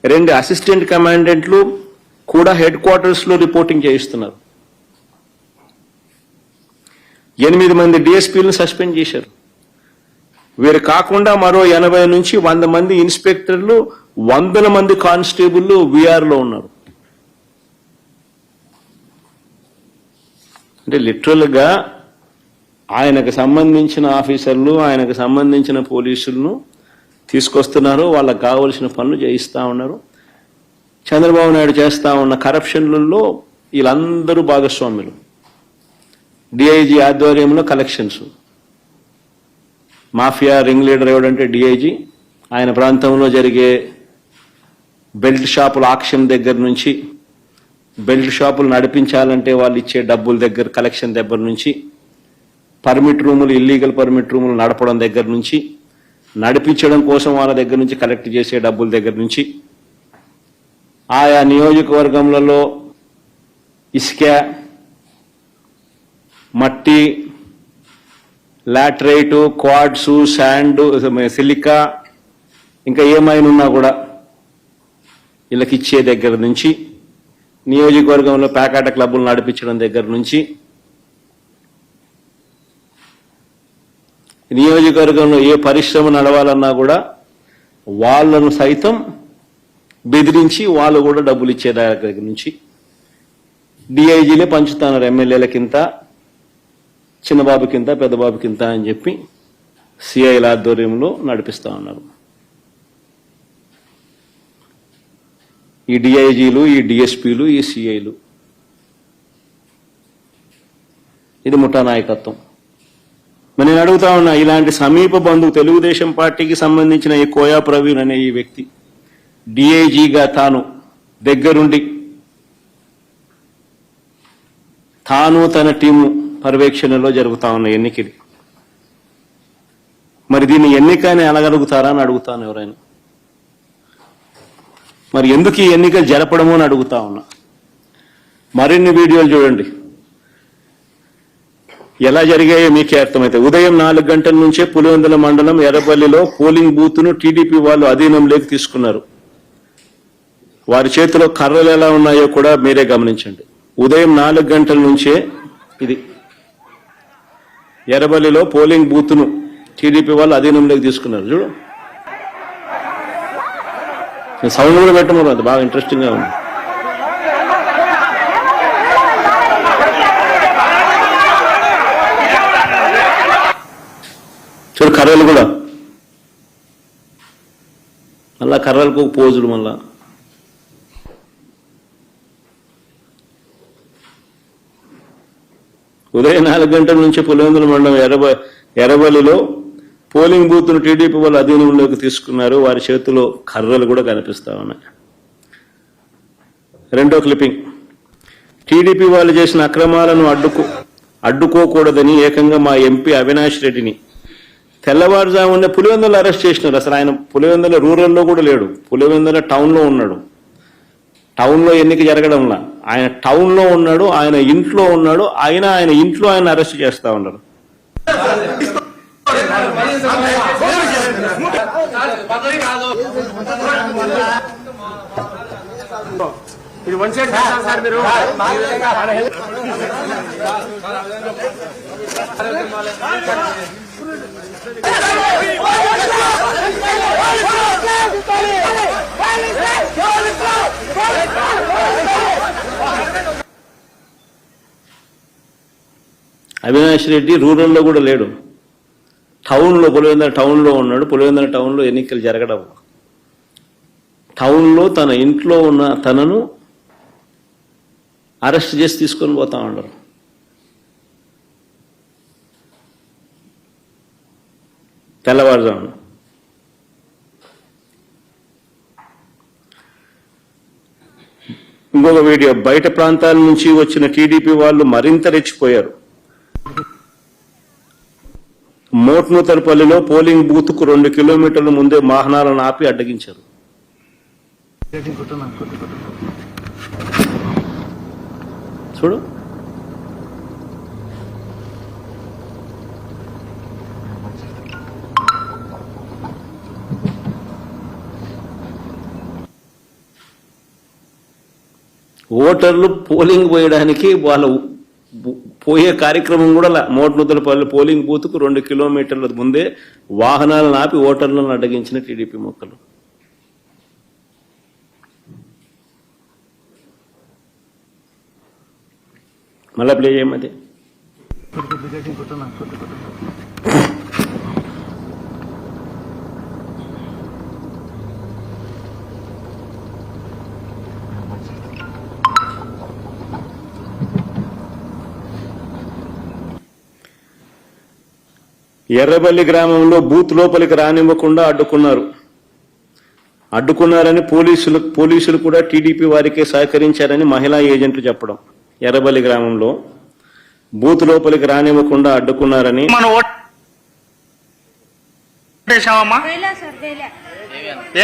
2 అసిస్టెంట్ కమాండెంట్లు కూడా హెడ్ క్వార్టర్స్ లో రిపోర్టింగ్ చేయిస్తున్నారు. 8 మంది డిఎస్పీలను సస్పెండ్ చేశారు. వీరు కాకుండా మరో 80 నుంచి 100 మంది ఇన్స్పెక్టర్లు, 100 మంది కానిస్టేబుల్ వీఆర్లో ఉన్నారు. అంటే లిటరల్ గా ఆయనకు సంబంధించిన ఆఫీసర్లు, ఆయనకు సంబంధించిన పోలీసులను తీసుకొస్తున్నారు, వాళ్ళకు కావలసిన పనులు చేయిస్తా ఉన్నారు. చంద్రబాబు నాయుడు చేస్తా ఉన్న కరప్షన్లలో వీళ్ళందరూ భాగస్వాములు. డిఐజీ ఆధ్వర్యంలో కలెక్షన్స్, మాఫియా రింగ్ లీడర్ ఎవడంటే డిఐజీ. ఆయన ప్రాంతంలో జరిగే బెల్ట్ షాపుల ఆక్షన్ దగ్గర నుంచి బెల్ట్ షాపులు నడిపించాలంటే వాళ్ళు ఇచ్చే డబ్బుల దగ్గర కలెక్షన్ దగ్గర నుంచి, పర్మిట్ రూములు ఇల్లీగల్ పర్మిట్ రూములు నడపడం దగ్గర నుంచి, నడిపించడం కోసం వాళ్ళ దగ్గర నుంచి కలెక్ట్ చేసే డబ్బుల దగ్గర నుంచి, ఆయా నియోజకవర్గంలో ఇసుక, మట్టి, లాటరైటు, క్వాడ్సు, శాండ్, సిలికా, ఇంకా ఏమైనా ఉన్నా కూడా వీళ్ళకి ఇచ్చే దగ్గర నుంచి, నియోజకవర్గంలో పేకాట క్లబ్బులు నడిపించడం దగ్గర నుంచి, నియోజకవర్గంలో ఏ పరిశ్రమ నడవాలన్నా కూడా వాళ్ళను సైతం బెదిరించి వాళ్ళు కూడా డబ్బులు ఇచ్చే దగ్గర నుంచి డిఐజీలే పంచుతున్నారు. ఎమ్మెల్యేలకింత, చిన్నబాబుకింత, పెద్దబాబుకింత అని చెప్పి సిఐల ఆధ్వర్యంలో నడిపిస్తా ఉన్నారు. ఈ డిఐజీలు, ఈ డిఎస్పీలు, ఈ సిఐలు, ఇది ముఠా నాయకత్వం. మరి నేను అడుగుతా ఉన్నా, ఇలాంటి సమీప బంధువు తెలుగుదేశం పార్టీకి సంబంధించిన ఈ కోయా ప్రవీణ్ అనే ఈ వ్యక్తి డిఐజీగా తాను దగ్గరుండి తాను తన టీము పర్యవేక్షణలో జరుగుతా ఉన్న ఎన్నికలు, మరి దీన్ని ఎన్నికని అనగలుగుతారా అని అడుగుతాను ఎవరైనా. మరి ఎందుకు ఈ ఎన్నికలు జరపడము అని అడుగుతా ఉన్నా. మరిన్ని వీడియోలు చూడండి ఎలా జరిగాయో మీకే అర్థమైతే. ఉదయం 4 గంటల నుంచే పులివెందుల మండలం ఎర్రపల్లిలో పోలింగ్ బూత్ను టీడీపీ వాళ్ళు అధీనంలోకి తీసుకున్నారు. వారి చేతిలో కర్రలు ఎలా ఉన్నాయో కూడా మీరే గమనించండి. ఉదయం 4 గంటల నుంచే ఇది ఎర్రపల్లిలో పోలింగ్ బూత్ను టీడీపీ వాళ్ళు అధీనంలోకి తీసుకున్నారు. చూడు, సౌండ్ కూడా పెట్టమన్నారు, అది బాగా ఇంట్రెస్టింగ్ గా ఉంది. చూడు కర్రలు కూడా, మళ్ళా కర్రలకు పోజులు. మళ్ళా ఉదయం 4 గంటల నుంచి పులివెందుల మండలం ఎర్రబల్లిలో పోలింగ్ బూత్ను టీడీపీ వాళ్ళు అధీనంలోకి తీసుకున్నారు. వారి చేతిలో కర్రలు కూడా కనిపిస్తా ఉన్నాయి. రెండో క్లిప్పింగ్, టీడీపీ వాళ్ళు చేసిన అక్రమాలను అడ్డుకోకూడదని ఏకంగా మా ఎంపీ అవినాష్ రెడ్డిని తెల్లవారుజామున పులివెందులు అరెస్ట్ చేసినారు. అసలు ఆయన పులివెందుల రూరల్లో కూడా లేడు, పులివెందుల టౌన్లో ఉన్నాడు. టౌన్లో ఎన్నిక జరగడంలా ఆయన టౌన్లో ఉన్నాడు, ఆయన ఇంట్లో ఉన్నాడు. ఆయన ఇంట్లో ఆయన అరెస్ట్ చేస్తా ఉన్నారు. ఇది వన్ సైడ్ సార్ మీరు అవినాష్ రెడ్డి రూరల్లో కూడా లేడు, టౌన్లో పులివెందుల టౌన్లో ఉన్నాడు. పులివెందుల టౌన్లో ఎన్నికలు జరగడం, టౌన్లో తన ఇంట్లో ఉన్న తనను అరెస్ట్ చేసి తీసుకొని పోతా ఉన్నారు. తెల్లవారుజామున ఇంకొక వీడియో, బయట ప్రాంతాల నుంచి వచ్చిన టీడీపీ వాళ్ళు మరింత రెచ్చిపోయారు. మోట్నూతలపల్లిలో పోలింగ్ బూత్ కు 2 కిలోమీటర్ల ముందే వాహనాలను ఆపి అడ్డగించారు. చూడు, ఓటర్లు పోలింగ్ పోయడానికి వాళ్ళ పోయే కార్యక్రమం కూడా మోట్నూతలపల్లి పోలింగ్ బూత్ కు 2 కిలోమీటర్ల ముందే వాహనాలను ఆపి ఓటర్లను అడ్డగించిన టీడీపీ మొక్కలు. మళ్ళా ప్లే చేయమది. ఎర్రబల్లి గ్రామంలో బూత్ లోపలికి రానివ్వకుండా అడ్డుకున్నారు. అడ్డుకున్నారని పోలీసులు కూడా టీడీపీ వారికే సహకరించారని మహిళా ఏజెంట్లు చెప్పడం. ఎర్రబల్లి గ్రామంలో బూత్ లోపలికి రానివ్వకుండా అడ్డుకున్నారని. మన ఓటేసామమ్మా?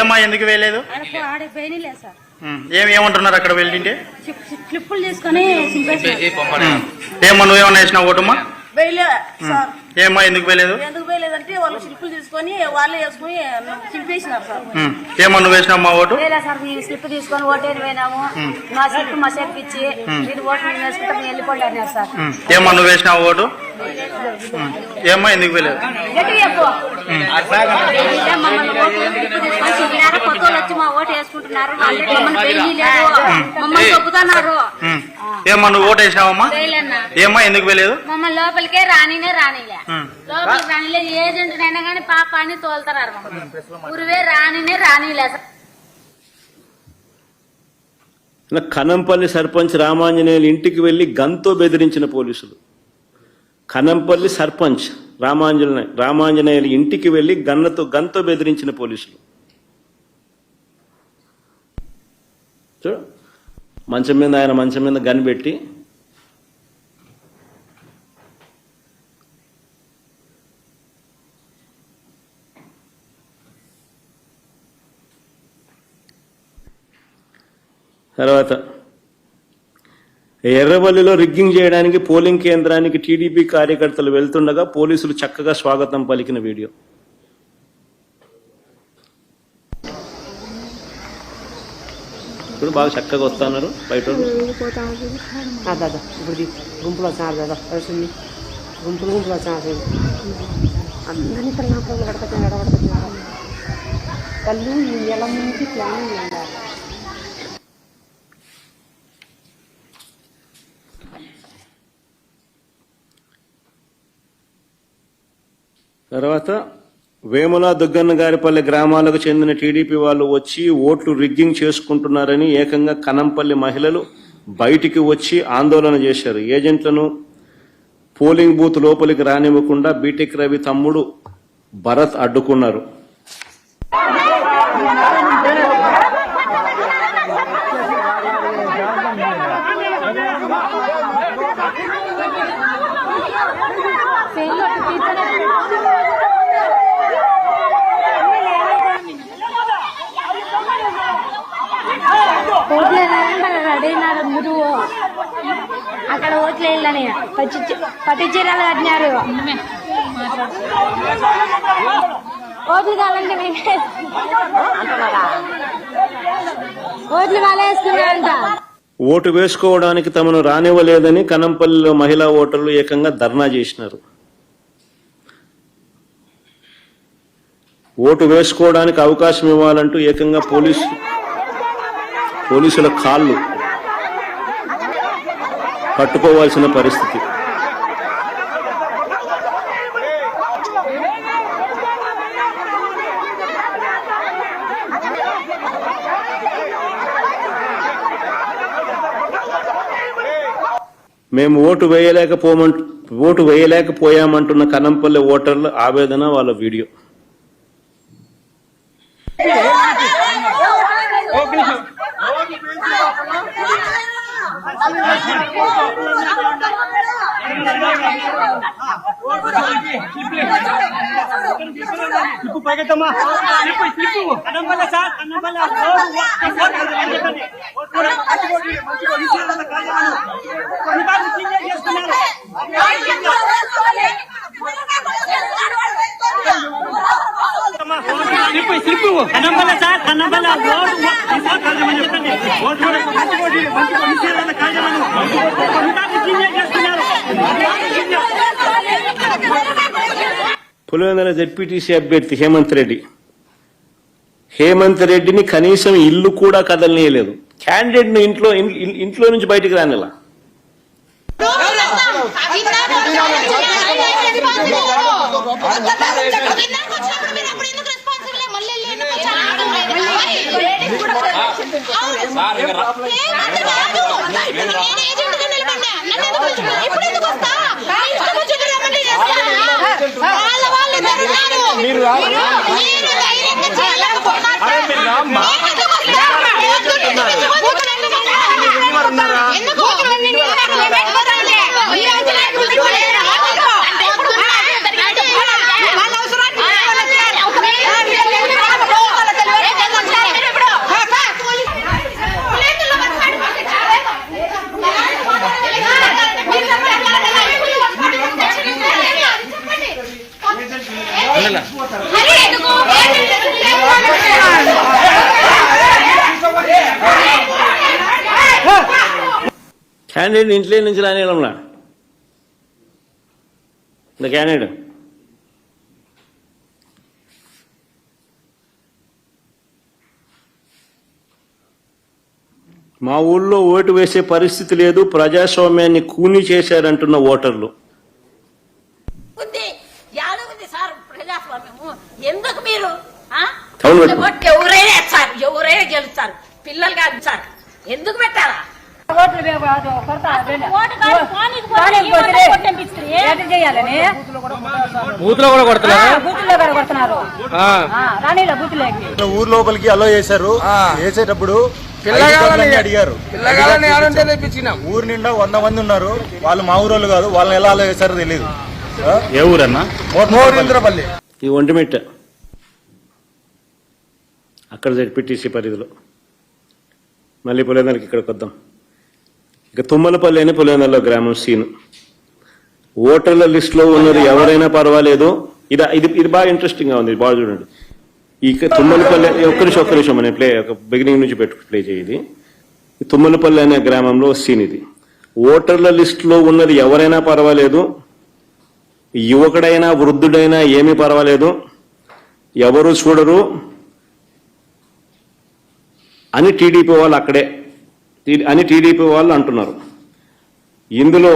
ఏమ్మా ఎందుకు వేయలేదు? ఏమంటున్నారు అక్కడ వెళ్ళింటే? క్లిప్పులు తీసుకొని ఏమ్మా నువ్వేమన్నా వేసినావు ఓటమ్మా? ఏమ్మా ఎందుకు వేయలేదు? ఎందుకు వేయలేదంటే వాళ్ళు స్లిప్పులు తీసుకొని వాళ్ళే వేసుకుని చింపేసినారు సార్. ఏమన్నా నువ్వు వేసినావు ఓటు? సార్ మేము స్లిప్ తీసుకొని ఓటేని పోయినాము, మా స్లిప్ మా సేపు ఇచ్చి మీరు ఓటు మేము వేసుకుంటాం వేసుకోండి అన్నారు సార్. ఏమన్నా నువ్వు వేసినావు ఓటు? ఏమ్మా ఎందుకు వేయలేదు? కొత్త వాళ్ళు వచ్చి మా ఓటు వేసుకుంటున్నారు, మమ్మల్ని చెబుతున్నారు. ఏమ్మా నువ్వు ఓటు వేసినావమ్మా? ఏమ్మా ఎందుకు వేయలేదు? మమ్మల్ని లోపలికే రానిలే లోపలికి రానిలే ఏజెంట్ అయినా కానీ పాప అని తోలుతున్నారు. ఊరివే రానిలే సార్. కనంపల్లి సర్పంచ్ రామాంజనేయులు ఇంటికి వెళ్లి గన్తో బెదిరించిన పోలీసులు. కనంపల్లి సర్పంచ్ రామాంజనేయులు ఇంటికి వెళ్లి గన్తో బెదిరించిన పోలీసులు. చూడు, ఆయన మంచం మీద గన్ పెట్టి తర్వాత ఎర్రవల్లిలో రిగ్గింగ్ చేయడానికి పోలింగ్ కేంద్రానికి టీడీపీ కార్యకర్తలు వెళ్తుండగా పోలీసులు చక్కగా స్వాగతం పలికిన వీడియో. ఇప్పుడు బాగా చక్కగా వస్తున్నారు బయట. గుంపులో గుంపులు అందరినీ పడుతుంది కళ్ళు ఎలా ముందు ప్లాన్ ఉండాలి. తర్వాత వేముల దుగ్గన్న గారిపల్లి గ్రామాలకు చెందిన టీడీపీ వాళ్ళు వచ్చి ఓట్లు రిగ్గింగ్ చేసుకుంటున్నారని ఏకంగా కనంపల్లి మహిళలు బయటికి వచ్చి ఆందోళన చేశారు. ఏజెంట్లను పోలింగ్ బూత్ లోపలికి రానివ్వకుండా బీటెక్ రవి తమ్ముడు భరత్ అడ్డుకున్నారు. అక్కడ ఓట్లు వేయాలని పట్టు చీరలు కట్టినారు. ఓట్లు కావాలంటే ఓట్లు వాళ్ళే వేసుకున్నారంట. ఓటు వేసుకోవడానికి తమను రానివ్వలేదని కనంపల్లిలో మహిళా ఓటర్లు ఏకంగా ధర్నా చేసినారు. ఓటు వేసుకోవడానికి అవకాశం ఇవ్వాలంటూ ఏకంగా పోలీసుల కాళ్ళు పట్టుకోవాల్సిన పరిస్థితి. మేము ఓటు వేయలేకపోయామంటున్న కనంపల్లి ఓటర్ల ఆవేదన, వాళ్ళ వీడియో. పులివెందుల జెడ్పీటీసీ అభ్యర్థి హేమంత్ రెడ్డిని కనీసం ఇల్లు కూడా కదలనీయలేదు. క్యాండిడేట్ ను ఇంట్లో నుంచి బయటికి రానిలా. మీరు క్యాండిడేట్ ఇంట్లో నుంచి రానియడంలా இந்த క్యాండిడేట్ మా ఊళ్ళో ఓటు వేసే పరిస్థితి లేదు, ప్రజాస్వామ్యాన్ని కూని చేశారంటున్న ఓటర్లు. ఉంది యాదవుంది సార్ ప్రజాస్వామ్యము. ఎందుకు మీరు అవును పెట్టు. ఓట్లు ఎవరైనా వేస్తారు, ఎవరైనా గెలుస్తారు, పిల్లలు కాదు సార్. ఎందుకు పెట్టారా? ఓటు కాదు, పోనీకి పోతే ఈ ఓటు కొట్టంపిస్తుంది. బూత్లో కూడా కొడుతున్నారు. ఊరు లోపలికి అలో చేశారు. వేసేటప్పుడు అడిగారు. ఊరు నిండా 100 మంది ఉన్నారు. వాళ్ళు మా ఊరోళ్ళు కాదు. వాళ్ళని ఎలా అలో చేశారో తెలియదు. ఏ ఊరన్నా? మోరింద్రపల్లి. ఈ ఒంటిమిట్ట అక్కడ జడ్పీటీసీ పరిధిలో. మళ్ళీ పులివెందులకి ఇక్కడికి వద్దాం. ఇక తుమ్మలపల్లి అని పులివెందుల గ్రామం సీను. ఓటర్ల లిస్టులో ఉన్నది ఎవరైనా పర్వాలేదు. ఇది బాగా ఇంట్రెస్టింగ్ గా ఉంది. బాగా చూడండి. ఇక తుమ్మలపల్లి ఒక్క నిమిషం మనం బిగినింగ్ నుంచి ప్లే చేయాలి. తుమ్మలపల్లి అనే గ్రామంలో సీన్ ఇది. ఓటర్ల లిస్టులో ఉన్నది ఎవరైనా పర్వాలేదు, యువకుడైనా వృద్ధుడైనా ఏమీ పర్వాలేదు, ఎవరు చూడరు అని టీడీపీ వాళ్ళు అంటున్నారు. ఇందులో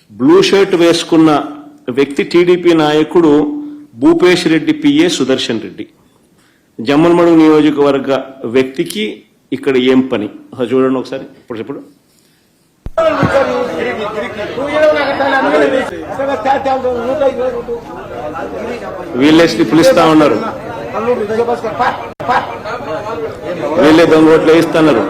బ్లూ షర్ట్ వేసుకున్న వ్యక్తి టీడీపీ నాయకుడు భూపేష్ రెడ్డి పిఏ సుదర్శన్ రెడ్డి. జమ్మలమడుగు నియోజకవర్గ వ్యక్తికి ఇక్కడ ఏం పని చూడండి ఒకసారి. ఇప్పుడు వీళ్ళే స్లిప్లు ఇస్తా ఉన్నారు, వీళ్ళే దొంగ ఓట్లు వేయిస్తున్నారు.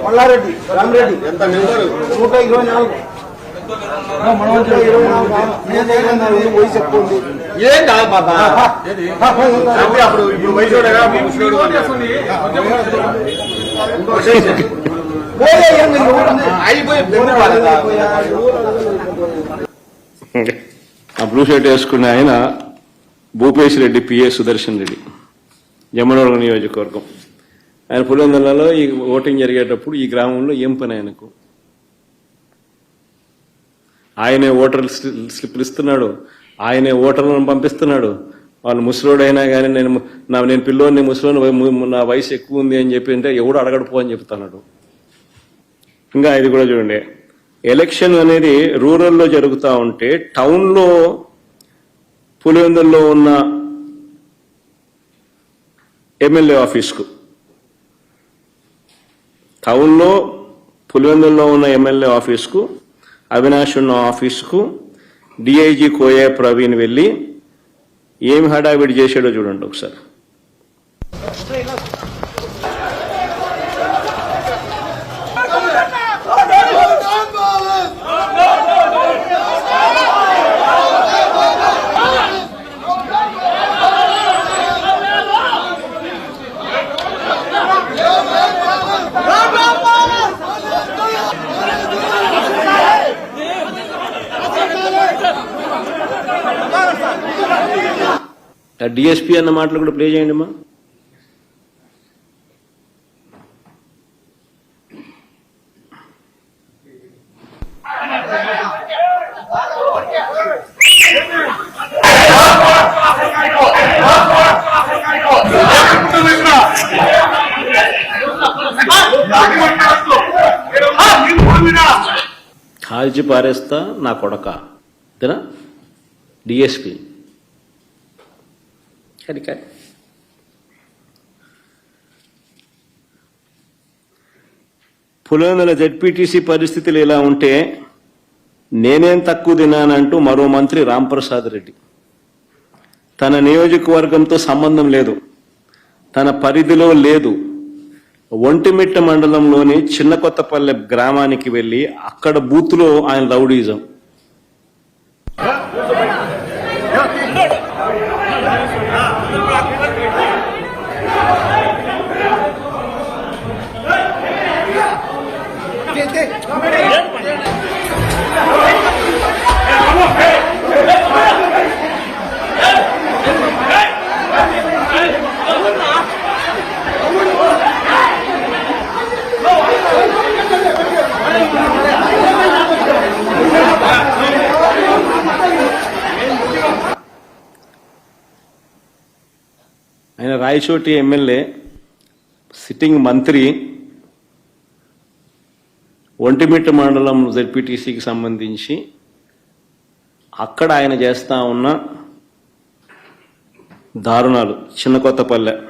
మల్లారెడ్డి రామరెడ్డి 124 వయసు ఎక్కువ ఉంది. ఏం కాదు బాబా. అప్పుడు ఇప్పుడు వయసు ఆ బ్లూ షర్ట్ వేసుకున్న ఆయన భూపేష్ రెడ్డి పిఏ సుదర్శన్ రెడ్డి, జమ్మలమడుగు నియోజకవర్గం. ఆయన పులివెందులలో ఈ ఓటింగ్ జరిగేటప్పుడు ఈ గ్రామంలో ఏం పని ఆయనకు? ఆయనే ఓటర్ స్లిప్లు ఇస్తున్నాడు, ఆయనే ఓటర్లను పంపిస్తున్నాడు. వాళ్ళు ముసలోడైనా కానీ నేను పిల్లోని ముసలోని నా వయసు ఎక్కువ ఉంది అని చెప్పి అంటే ఎవడు అడగడుపో అని చెప్తున్నాడు. ఇంకా ఇది కూడా చూడండి. ఎలక్షన్ అనేది రూరల్లో జరుగుతూ ఉంటే టౌన్లో పులివెందుల్లో ఉన్న ఎమ్మెల్యే ఆఫీస్కు, టౌన్లో పులివెందుల్లో ఉన్న ఎమ్మెల్యే ఆఫీస్కు, అవినాష్ ఉన్న ఆఫీసుకు డిఐజీ కోయా ప్రవీణ్ వెళ్ళి ఏమి హడావిడి చేశాడో చూడండి ఒకసారి. డిఎస్పీ అన్న మాటలు కూడా ప్లే చేయండి అమ్మా. కాల్చి పారేస్తా నా కొడక అంతేనా డిఎస్పీ. కానీ పులివెందుల జడ్పీటీసీ పరిస్థితులు ఇలా ఉంటే నేనేం తక్కువ తిన్నానంటూ మరో మంత్రి రాంప్రసాద్ రెడ్డి. తన నియోజకవర్గంతో సంబంధం లేదు, తన పరిధిలో లేదు, ఒంటిమిట్ట మండలంలోని చిన్న కొత్తపల్లె గ్రామానికి వెళ్లి అక్కడ బూత్లో ఆయన రౌడీజం. రాయచోటి ఎమ్మెల్యే సిట్టింగ్ మంత్రి ఒంటిమిట్ట మండలం జెడ్పీటీసీకి సంబంధించి అక్కడ ఆయన చేస్తా ఉన్న దారుణాలు చిన్న కొత్తపల్లెలో